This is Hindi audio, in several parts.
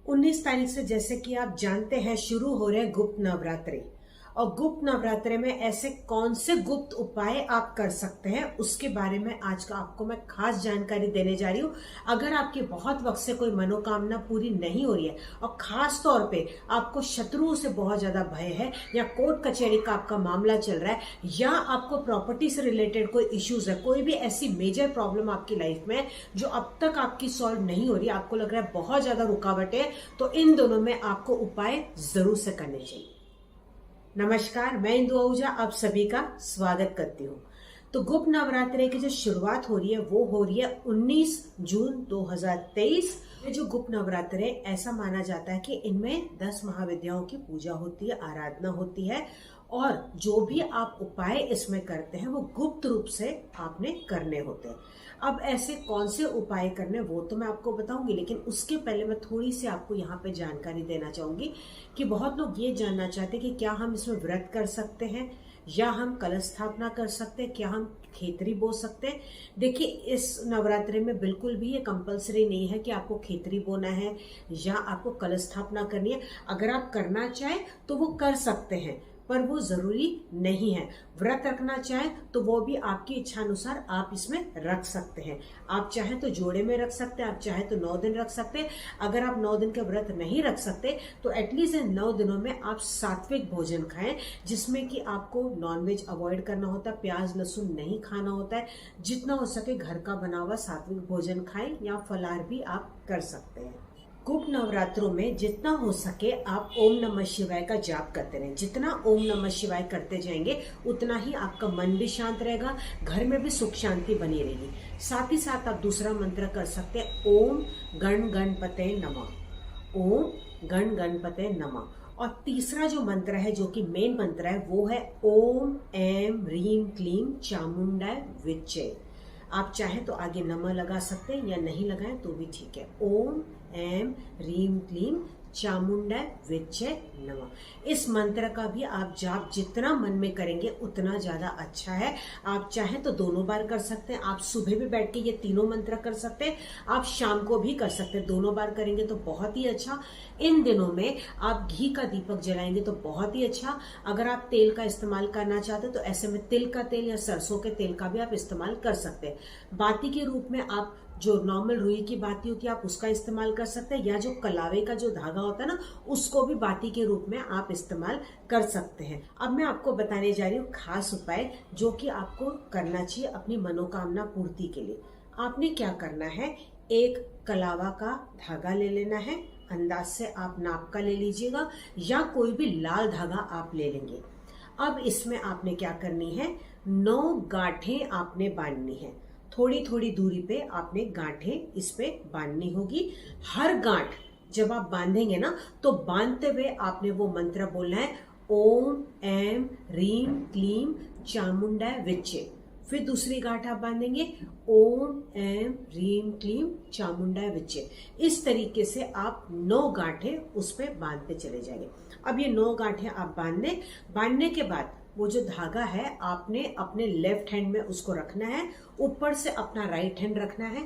19 तारीख से जैसे कि आप जानते हैं शुरू हो रहे हैं गुप्त नवरात्रि। और गुप्त नवरात्रि में ऐसे कौन से गुप्त उपाय आप कर सकते हैं उसके बारे में आज का आपको मैं खास जानकारी देने जा रही हूँ। अगर आपकी बहुत वक्त से कोई मनोकामना पूरी नहीं हो रही है और खास तौर पे आपको शत्रुओं से बहुत ज्यादा भय है, या कोर्ट कचहरी का आपका मामला चल रहा है, या आपको प्रॉपर्टी से रिलेटेड कोई इश्यूज है, कोई भी ऐसी मेजर प्रॉब्लम आपकी लाइफ में है जो अब तक आपकी सॉल्व नहीं हो रही, आपको लग रहा है बहुत ज्यादा रुकावट है, तो इन दोनों में आपको उपाय जरूर से करने चाहिए। नमस्कार, मैं इंदु आहूजा आप सभी का स्वागत करती हूँ। तो गुप्त नवरात्रि की जो शुरुआत हो रही है वो हो रही है 19 जून 2023। ये जो गुप्त नवरात्रि है ऐसा माना जाता है कि इनमें 10 महाविद्याओं की पूजा होती है, आराधना होती है, और जो भी आप उपाय इसमें करते हैं वो गुप्त रूप से आपने करने होते हैं। अब ऐसे कौन से उपाय करने वो तो मैं आपको बताऊंगी, लेकिन उसके पहले मैं थोड़ी सी आपको यहाँ पे जानकारी देना चाहूंगी कि बहुत लोग ये जानना चाहते हैं कि क्या हम इसमें व्रत कर सकते हैं, या हम कलश स्थापना कर सकते हैं, क्या हम खेतरी बो सकते हैं। देखिए, इस नवरात्रि में बिल्कुल भी ये कंपलसरी नहीं है कि आपको खेतरी बोना है या आपको कलश स्थापना करनी है। अगर आप करना चाहें तो वो कर सकते हैं, पर वो जरूरी नहीं है। व्रत रखना चाहे तो वो भी आपकी इच्छा अनुसार आप इसमें रख सकते हैं। आप चाहें तो जोड़े में रख सकते हैं, आप चाहें तो 9 दिन रख सकते हैं। अगर आप 9 दिन के व्रत नहीं रख सकते तो एटलीस्ट इन 9 दिनों में आप सात्विक भोजन खाएं, जिसमें कि आपको नॉनवेज अवॉइड करना होता है, प्याज लहसुन नहीं खाना होता है। जितना हो सके घर का बना हुआ सात्विक भोजन खाएं, या फलाहार भी आप कर सकते हैं। गुप्त नवरात्रों में जितना हो सके आप ओम नमः शिवाय का जाप करते रहें। जितना ओम नमः शिवाय करते जाएंगे उतना ही आपका मन भी शांत रहेगा, घर में भी सुख शांति बनी रहेगी। साथ ही साथ आप दूसरा मंत्र कर सकते हैं, ओम गण गणपते नमः, ओम गण गणपते नमः। और तीसरा जो मंत्र है, जो कि मेन मंत्र है, वो है ओम ऐं ह्रीं क्लीं चामुंडाय विच्चे। आप चाहें तो आगे नमः लगा सकते हैं, या नहीं लगाएं तो भी ठीक है। ओम ऐं ह्रीं क्लीं चामुंडाय विच्चे नमः। इस मंत्र का भी आप जाप जितना मन में करेंगे उतना ज्यादा अच्छा है। आप चाहें तो दोनों बार कर सकते हैं। आप सुबह भी बैठ के ये तीनों मंत्र कर सकते हैं, आप शाम को भी कर सकते हैं। दोनों बार करेंगे तो बहुत ही अच्छा। इन दिनों में आप घी का दीपक जलाएंगे तो बहुत ही अच्छा। अगर आप तेल का इस्तेमाल करना चाहते हैं तो ऐसे में तिल का तेल या सरसों के तेल का भी आप इस्तेमाल कर सकते हैं। बाती के रूप में आप जो नॉर्मल रुई की बाती होती है आप उसका इस्तेमाल कर सकते हैं, या जो कलावे का जो धागा होता है ना उसको भी बाती के रूप में आप इस्तेमाल कर सकते हैं। अब मैं आपको बताने जा रही हूँ खास उपाय जो कि आपको करना चाहिए अपनी मनोकामना पूर्ति के लिए। आपने क्या करना है, एक कलावा का धागा ले लेना है, अंदाज से आप नाप का ले लीजिएगा, या कोई भी लाल धागा आप ले लेंगे। अब इसमें आपने क्या करनी है, 9 गांठें आपने बांधनी है। थोड़ी थोड़ी दूरी पे आपने गांठें इस पे बांधनी होगी। हर गांठ जब आप बांधेंगे ना तो बांधते हुए आपने वो मंत्र बोलना है, ओम ऐं ह्रीं क्लीं चामुंडाय विच्चे। फिर दूसरी गांठ आप बांधेंगे, ओम ऐं ह्रीं क्लीं चामुंडाय विच्चे। इस तरीके से आप 9 गांठें उस पे बांधते चले जाएंगे। अब ये 9 गांठें आप बांधने के बाद वो जो धागा है आपने अपने लेफ्ट हैंड में उसको रखना है, ऊपर से अपना राइट हैंड रखना है।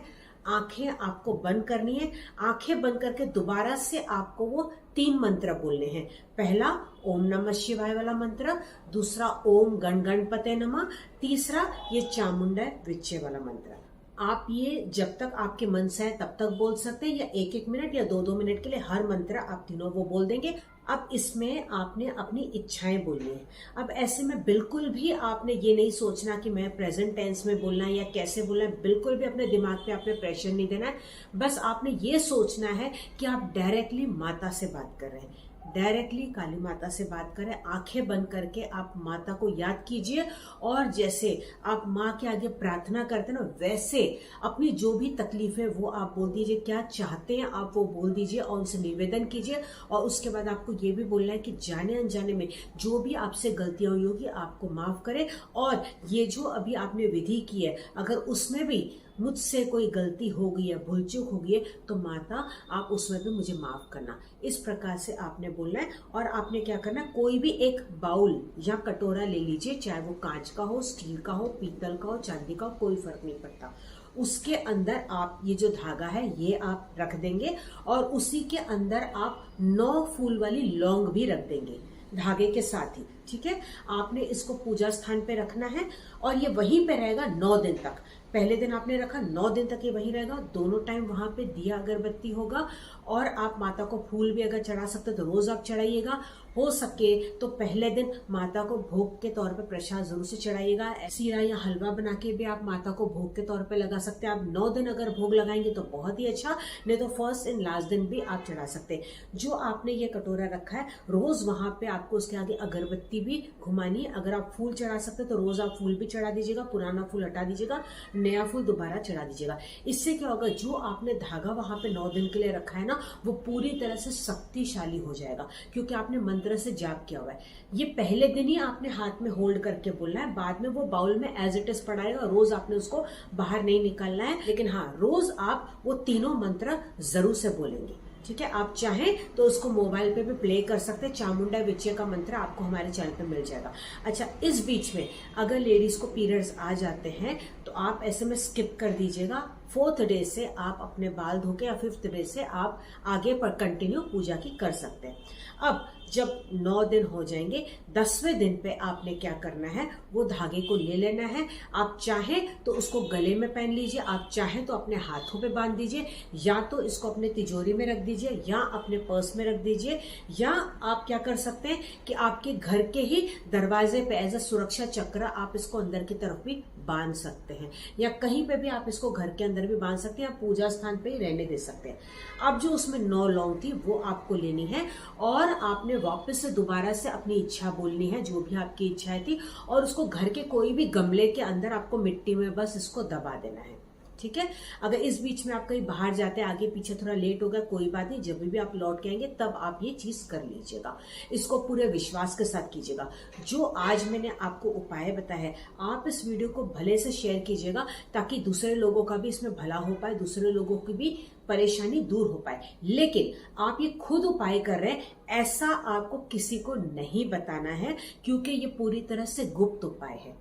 आंखें आपको बंद करनी है। आंखें बंद करके दोबारा से आपको वो 3 मंत्र बोलने हैं। पहला ओम नमः शिवाय वाला मंत्र, दूसरा ओम गण गणपते नमः, तीसरा ये चामुंडाय विच्चे वाला मंत्र। आप ये जब तक आपके मन से है तब तक बोल सकते हैं, या 1-1 मिनट या 2-2 मिनट के लिए हर मंत्र आप तीनों वो बोल देंगे। अब इसमें आपने अपनी इच्छाएं बोलनी है। अब ऐसे में बिल्कुल भी आपने ये नहीं सोचना कि मैं प्रेजेंट टेंस में बोलना है या कैसे बोलना है, बिल्कुल भी अपने दिमाग पे आपने प्रेशर नहीं देना है। बस आपने ये सोचना है कि आप डायरेक्टली माता से बात कर रहे हैं, डायरेक्टली काली माता से बात करें। आंखें बंद करके आप माता को याद कीजिए, और जैसे आप माँ के आगे प्रार्थना करते हैं ना, वैसे अपनी जो भी तकलीफ है वो आप बोल दीजिए, क्या चाहते हैं आप वो बोल दीजिए और उनसे निवेदन कीजिए। और उसके बाद आपको ये भी बोलना है कि जाने अनजाने में जो भी आपसे गलतियां हुई होगी आपको माफ करें, और ये जो अभी आपने विधि की है अगर उसमें भी मुझसे कोई गलती हो गई है, भूल चूक हो गई है, तो माता आप उसमें भी मुझे माफ करना। इस प्रकार से आपने बोलना है। और आपने क्या करना है, कोई भी एक बाउल या कटोरा ले लीजिए, चाहे वो कांच का हो, स्टील का हो, पीतल का हो, चांदी का हो, कोई फर्क नहीं पड़ता। उसके अंदर आप ये जो धागा है ये आप रख देंगे और उसी के अंदर आप 9 फूल वाली लौंग भी रख देंगे धागे के साथ ही। ठीक है, आपने इसको पूजा स्थान पे रखना है और ये वहीं पे रहेगा 9 दिन तक। पहले दिन आपने रखा, 9 दिन तक ये वहीं रहेगा। दोनों टाइम वहां पे दिया अगरबत्ती होगा और आप माता को फूल भी अगर चढ़ा सकते तो रोज आप चढ़ाइएगा। हो सके तो पहले दिन माता को भोग के तौर पे प्रसाद जरूर से चढ़ाइएगा। सीरा या हलवा बना के भी आप माता को भोग के तौर पे लगा सकते हैं। आप 9 दिन अगर भोग लगाएंगे तो बहुत ही अच्छा, नहीं तो फर्स्ट एंड लास्ट दिन भी आप चढ़ा सकते हैं। जो आपने ये कटोरा रखा है, रोज वहां पे आपको उसके आगे अगरबत्ती भी घुमानी है। अगर आप फूल चढ़ा सकते तो रोज आप फूल भी चढ़ा दीजिएगा, पुराना फूल हटा दीजिएगा, नया फूल दोबारा चढ़ा दीजिएगा। इससे क्या होगा, जो आपने धागा वहां पे 9 दिन के लिए रखा है ना, वो पूरी तरह से शक्तिशाली हो जाएगा, क्योंकि आपने मंत्र से जाप किया हुआ है। ये पहले दिन ही आपने हाथ में होल्ड करके बोलना है, बाद में वो बाउल में एज इट इज पड़ाएगा। रोज आपने उसको बाहर नहीं निकालना है, लेकिन हाँ, रोज आप वो तीनों मंत्र जरूर से बोलेंगे। ठीक है, आप चाहें तो उसको मोबाइल पे भी प्ले कर सकते हैं। चामुंडा विजय का मंत्र आपको हमारे चैनल पे मिल जाएगा। अच्छा, इस बीच में अगर लेडीज को पीरियड्स आ जाते हैं तो आप ऐसे में स्किप कर दीजिएगा। 4th डे से आप अपने बाल धो के या 5th डे से आप आगे पर कंटिन्यू पूजा की कर सकते हैं। अब जब 9 दिन हो जाएंगे, 10वें दिन पे आपने क्या करना है, वो धागे को ले लेना है। आप चाहे तो उसको गले में पहन लीजिए, आप चाहे तो अपने हाथों पे बांध दीजिए, या तो इसको अपने तिजोरी में रख दीजिए, या अपने पर्स में रख दीजिए, या आप क्या कर सकते हैं कि आपके घर के ही दरवाजे पे एज अ सुरक्षा चक्र आप इसको अंदर की तरफ भी बांध सकते हैं, या कहीं पे भी आप इसको घर के अंदर भी बांध सकते हैं, या पूजा स्थान पे ही रहने दे सकते हैं। अब जो उसमें 9 लौंग थी वो आपको लेनी है और आपने वापस से दोबारा से अपनी इच्छा बोलनी है, जो भी आपकी इच्छाएं थी, और उसको घर के कोई भी गमले के अंदर आपको मिट्टी में बस इसको दबा देना है। ठीक है, अगर इस बीच में आप कहीं बाहर जाते हैं, आगे पीछे थोड़ा लेट हो गया, कोई बात नहीं, जब भी आप लौट के आएंगे तब आप ये चीज कर लीजिएगा। इसको पूरे विश्वास के साथ कीजिएगा। जो आज मैंने आपको उपाय बताया है, आप इस वीडियो को भले से शेयर कीजिएगा, ताकि दूसरे लोगों का भी इसमें भला हो पाए, दूसरे लोगों की भी परेशानी दूर हो पाए। लेकिन आप ये खुद उपाय कर रहे हैं, ऐसा आपको किसी को नहीं बताना है, क्योंकि ये पूरी तरह से गुप्त उपाय है।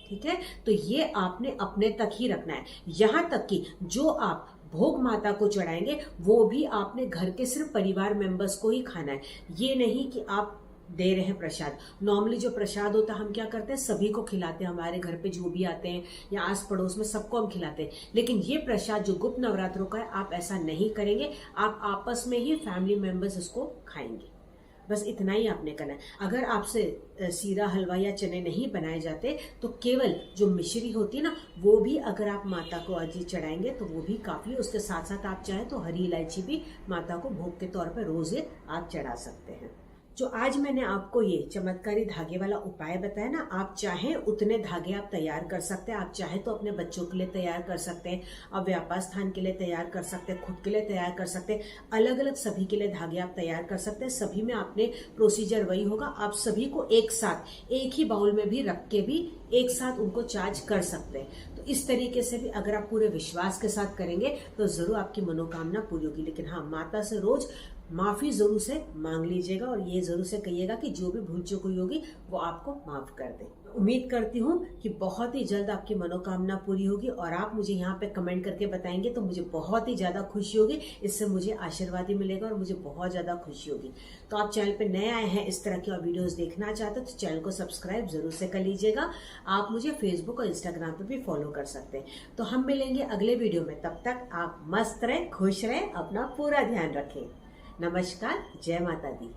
ठीक है, तो ये आपने अपने तक ही रखना है। यहां तक कि जो आप भोग माता को चढ़ाएंगे वो भी आपने घर के सिर्फ परिवार मेंबर्स को ही खाना है। ये नहीं कि आप दे रहे हैं प्रसाद। नॉर्मली जो प्रसाद होता है हम क्या करते हैं, सभी को खिलाते हैं, हमारे घर पे जो भी आते हैं या आस पड़ोस में सबको हम खिलाते हैं। लेकिन ये प्रसाद जो गुप्त नवरात्रों का है, आप ऐसा नहीं करेंगे। आप आपस में ही फैमिली मेंबर्स इसको खाएंगे। बस इतना ही आपने करना है। अगर आपसे सीरा हलवा या चने नहीं बनाए जाते तो केवल जो मिश्री होती है ना, वो भी अगर आप माता को आज ही चढ़ाएंगे तो वो भी काफी। उसके साथ साथ आप चाहें तो हरी इलायची भी माता को भोग के तौर पर रोज आप चढ़ा सकते हैं। जो आज मैंने आपको ये चमत्कारी धागे वाला उपाय बताया ना, आप चाहें उतने धागे आप तैयार कर सकते हैं। आप चाहे तो अपने बच्चों के लिए तैयार कर सकते हैं, आप व्यापार स्थान के लिए तैयार कर सकते हैं, खुद के लिए तैयार कर सकते हैं, अलग अलग सभी के लिए धागे आप तैयार कर सकते हैं। सभी में आपने प्रोसीजर वही होगा। आप सभी को एक साथ एक ही बाउल में भी रख के भी एक साथ उनको चार्ज कर सकते हैं। तो इस तरीके से भी अगर आप पूरे विश्वास के साथ करेंगे तो जरूर आपकी मनोकामना पूरी होगी। लेकिन हाँ, माता से रोज माफी जरूर से मांग लीजिएगा और ये जरूर से कहिएगा कि जो भी भूल चूक हुई होगी वो आपको माफ कर दे। उम्मीद करती हूँ कि बहुत ही जल्द आपकी मनोकामना पूरी होगी और आप मुझे यहाँ पे कमेंट करके बताएंगे तो मुझे बहुत ही ज्यादा खुशी होगी। इससे मुझे आशीर्वाद ही मिलेगा और मुझे बहुत ज्यादा खुशी होगी। तो आप चैनल पे नए आए हैं, इस तरह की और वीडियोस देखना चाहते हो तो चैनल को सब्सक्राइब जरूर से कर लीजिएगा। आप मुझे फेसबुक और इंस्टाग्राम पे भी फॉलो कर सकते हैं। तो हम मिलेंगे अगले वीडियो में। तब तक आप मस्त रहें, खुश रहें, अपना पूरा ध्यान रखें। नमस्कार, जय माता दी।